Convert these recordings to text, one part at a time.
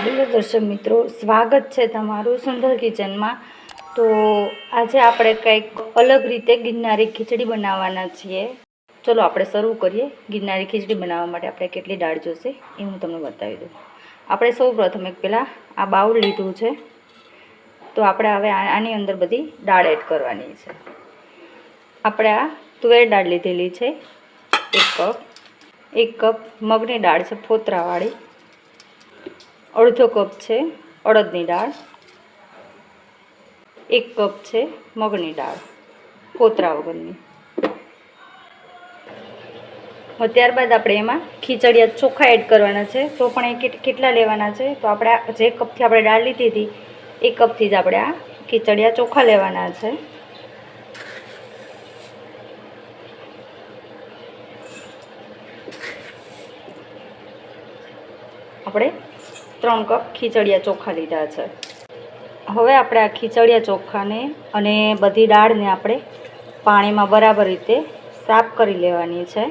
Hello દર્શક મિત્રો, સ્વાગત છે તમારું સુંદર કિચનમાં। તો આજે આપણે કંઈક અલગ રીતે ગિરનારી ખીચડી બનાવવાના છીએ। ચલો આપણે શરૂ કરીએ। ગિરનારી ખીચડી બનાવવા માટે આપણે કેટલી દાળ જોશે એ હું તમને બતાવી દઉં। આપણે સૌ પ્રથમ એક પહેલાં આ બાઉલ લીધું છે, તો આપણે હવે આની અંદર બધી દાળ એડ કરવાની છે। આપણે આ તુવેર દાળ લીધેલી છે 1 કપ મગની દાળ છે ફોતરાવાળી, અડધો કપ છે અડદની દાળ, 1 કપ છે મગની દાળ ફોતરા વગરની। ત્યારબાદ આપણે એમાં ખીચડિયા ચોખા એડ કરવાના છે। તો પણ એ કેટલા લેવાના છે, તો આપણે જે કપથી આપણે દાળ લીધી હતી એ કપથી જ આપણે આ ખીચડિયા ચોખા લેવાના છે। આપણે 3 કપ ખીચડિયા ચોખા લીધા છે। હવે આપણે આ ખીચડિયા ચોખાને અને બધી દાળને આપણે પાણીમાં બરાબર રીતે સાફ કરી લેવાની છે।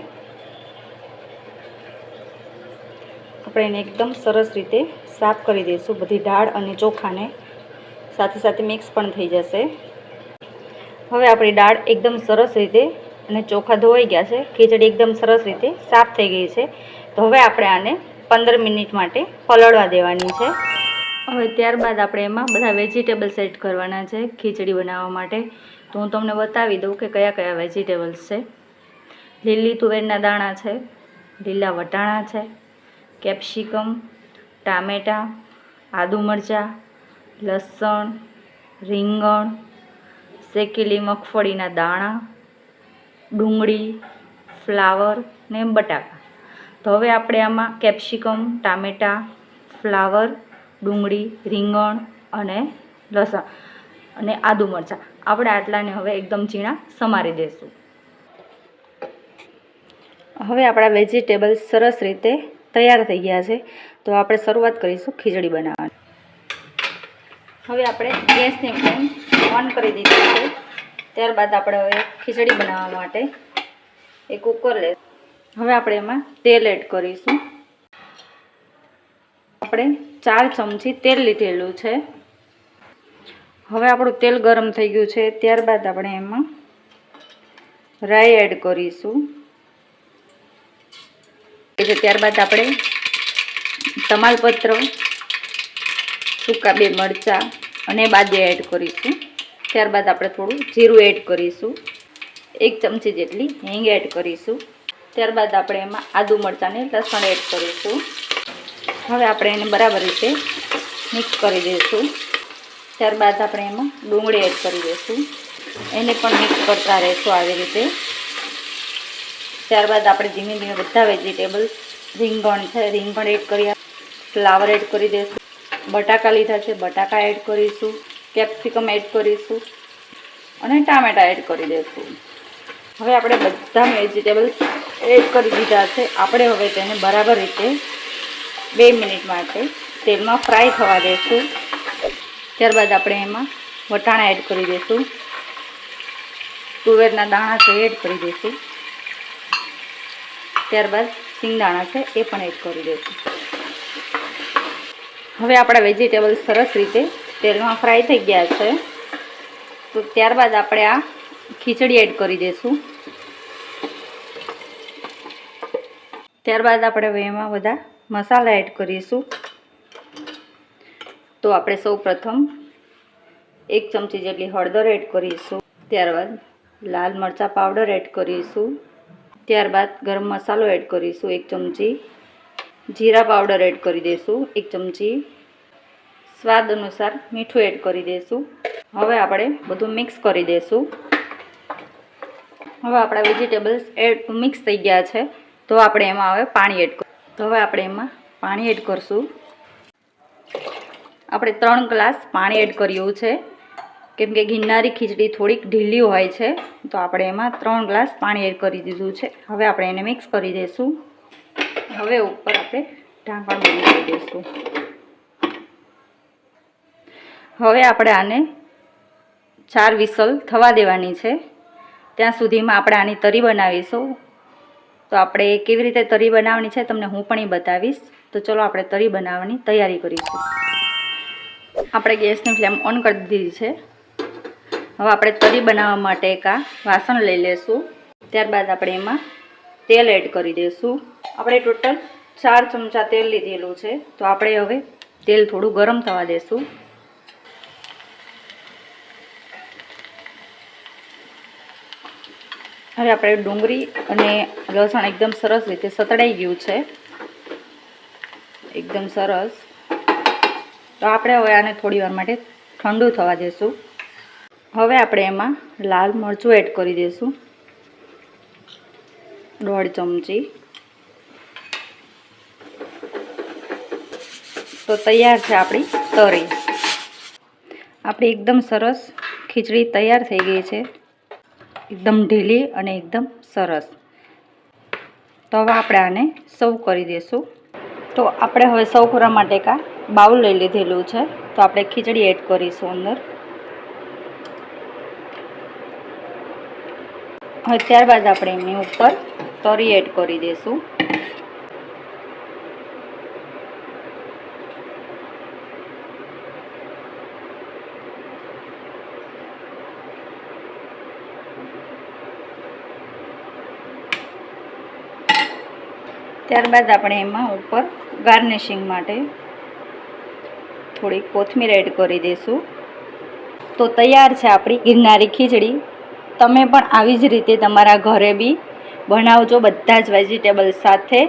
આપણે એને એકદમ સરસ રીતે સાફ કરી દઈશું। બધી દાળ અને ચોખાને સાથે સાથે મિક્સ પણ થઈ જશે। હવે આપણી દાળ એકદમ સરસ રીતે અને ચોખા ધોવાઈ ગયા છે, ખીચડી એકદમ સરસ રીતે સાફ થઈ ગઈ છે। તો હવે આપણે આને 15 મિનિટ માટે પલળવા દેવાની છે। હવે ત્યારબાદ આપણે એમાં બધા વેજીટેબલ્સ એડ કરવાના છે ખીચડી બનાવવા માટે। તો હું તમને બતાવી દઉં કે કયા કયા વેજીટેબલ્સ છે। લીલી તુવેરના દાણા છે, લીલા વટાણા છે, કેપ્સિકમ, ટામેટાં, આદુ મરચાં, લસણ, રીંગણ, શેકેલી મગફળીના દાણા, ડુંગળી, ફ્લાવર ને બટાકા। તો હવે આપણે આમાં કેપ્સિકમ, ટામેટાં, ફ્લાવર, ડુંગળી, રીંગણ અને લસણ અને આદુ મરચાં આપણે આટલાને હવે એકદમ ઝીણા સમારી દઈશું। હવે આપણા વેજીટેબલ્સ સરસ રીતે તૈયાર થઈ ગયા છે, તો આપણે શરૂઆત કરીશું ખીચડી બનાવવાની। હવે આપણે ગેસની ફ્લેમ ઓન કરી દીધી છે। ત્યારબાદ આપણે હવે ખીચડી બનાવવા માટે એક કુકર લઈશું। હવે આપણે એમાં તેલ એડ કરીશું। આપણે 4 ચમચી તેલ લીધેલું છે। હવે આપણું તેલ ગરમ થઈ ગયું છે, ત્યારબાદ આપણે એમાં રાઈ એડ કરીશું। ત્યારબાદ આપણે તમાલપત્ર, સૂકા 2 મરચાં અને બાદિયા એડ કરીશું। ત્યારબાદ આપણે થોડું જીરું એડ કરીશું, 1 ચમચી જેટલી હિંગ એડ કરીશું। ત્યારબાદ આપણે એમાં આદુ મરચાં અને લસણ એડ કરીશું। હવે આપણે એને બરાબર રીતે મિક્સ કરી દઈશું। ત્યારબાદ આપણે એમાં ડુંગળી એડ કરી દઈશું, એને પણ મિક્સ કરતા રહીશું આવી રીતે। ત્યારબાદ આપણે ધીમે ધીમે બધા વેજીટેબલ્સ, રીંગણ છે રીંગણ એડ કરી, ફ્લાવર એડ કરી દઈશું, બટાકા લીધા છે બટાકા એડ કરીશું, કેપ્સિકમ એડ કરીશું અને ટામેટાં એડ કરી દઈશું। હવે આપણે બધા વેજીટેબલ્સ એડ કરી દીધા છે। આપણે હવે તેને બરાબર રીતે 2 મિનિટ માટે તેલમાં ફ્રાય થવા દઈશું। ત્યારબાદ આપણે એમાં વટાણા એડ કરી દઈશું, તુવેરના દાણા છે એડ કરી દઈશું, ત્યારબાદ સિંગદાણા છે એ પણ એડ કરી દઈશું। હવે આપણા વેજીટેબલ્સ સરસ રીતે તેલમાં ફ્રાય થઈ ગયા છે, તો ત્યારબાદ આપણે આ ખીચડી એડ કરી દઈશું। ત્યારબાદ આપણે હવે એમાં બધા મસાલા એડ કરીશું। તો આપણે સૌ પ્રથમ 1 ચમચી જેટલી હળદર એડ કરીશું, ત્યારબાદ લાલ મરચાં પાવડર એડ કરીશું, ત્યારબાદ ગરમ મસાલો એડ કરીશું 1 ચમચી, જીરા પાવડર એડ કરી દઈશું 1 ચમચી, સ્વાદ અનુસાર મીઠું એડ કરી દઈશું। હવે આપણે બધું મિક્સ કરી દઈશું। હવે આપણા વેજીટેબલ્સ મિક્સ થઈ ગયા છે, તો આપણે એમાં હવે પાણી એડ કરીશું। તો હવે આપણે એમાં પાણી એડ કરશું। આપણે 3 ગ્લાસ પાણી એડ કર્યું છે, કેમ કે ગિરનારી ખીચડી થોડીક ઢીલી હોય છે, તો આપણે એમાં 3 ગ્લાસ પાણી એડ કરી દીધું છે। હવે આપણે એને મિક્સ કરી દઈશું। હવે ઉપર આપણે ઢાંકણ બંધ કરી દઈશું। હવે આપણે આને 4 વિસલ થવા દેવાની છે, ત્યાં સુધીમાં આપણે આની તરી બનાવીશું। તો આપણે કેવી રીતે તરી બનાવવાની છે તમને હું પણ એ બતાવીશ। તો ચલો આપણે તરી બનાવવાની તૈયારી કરીશું. આપણે ગેસની ફ્લેમ ઓન કરી દીધી છે. હવે આપણે તરી બનાવવા માટે એક આ વાસણ લઈ લેશું. ત્યારબાદ આપણે એમાં તેલ એડ કરી દઈશું. આપણે ટોટલ 4 ચમચા તેલ લીધેલું છે. તો આપણે હવે તેલ થોડું ગરમ થવા દઈશું. હવે આપણે ડુંગળી અને લસણ એકદમ સરસ રીતે સતળાઈ ગયું છે, એકદમ સરસ. તો આપણે હવે આને થોડી વાર માટે ઠંડુ થવા દઈશું. હવે આપણે એમાં લાલ મરચું એડ કરી દઈશું, 1/2 ચમચી. તો તૈયાર છે આપણી તરી. આપણી એકદમ સરસ ખીચડી તૈયાર થઈ ગઈ છે, એકદમ ઢીલી અને એકદમ સરસ. તો હવે આપણે આને સર્વ કરી દઈશું. તો આપણે હવે સર્વ કરવા માટે કા બાઉલ લઈ લીધેલું છે. તો આપણે ખીચડી એડ કરીશું અંદર. હવે ત્યારબાદ આપણે એની ઉપર તરી એડ કરી દઈશું. ત્યારબાદ આપણે એમાં ઉપર ગાર્નિશિંગ માટે થોડી કોથમીર એડ કરી દઈશું. તો તૈયાર છે આપણી ગિરનારી ખીચડી. તમે પણ આવી જ રીતે તમારા ઘરે બી બનાવજો, બધા જ વેજીટેબલ સાથે.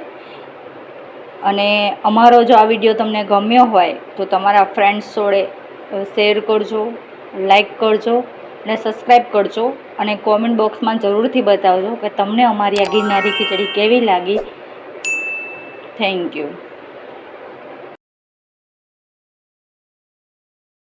અને અમારો જો આ વિડીયો તમને ગમ્યો હોય તો તમારા ફ્રેન્ડ્સ જોડે શેર કરજો, લાઈક કરજો અને સબસ્ક્રાઈબ કરજો. અને કોમેન્ટ બોક્સમાં જરૂરથી બતાવજો કે તમને અમારી આ ગિરનારી ખીચડી કેવી લાગી. Thank you.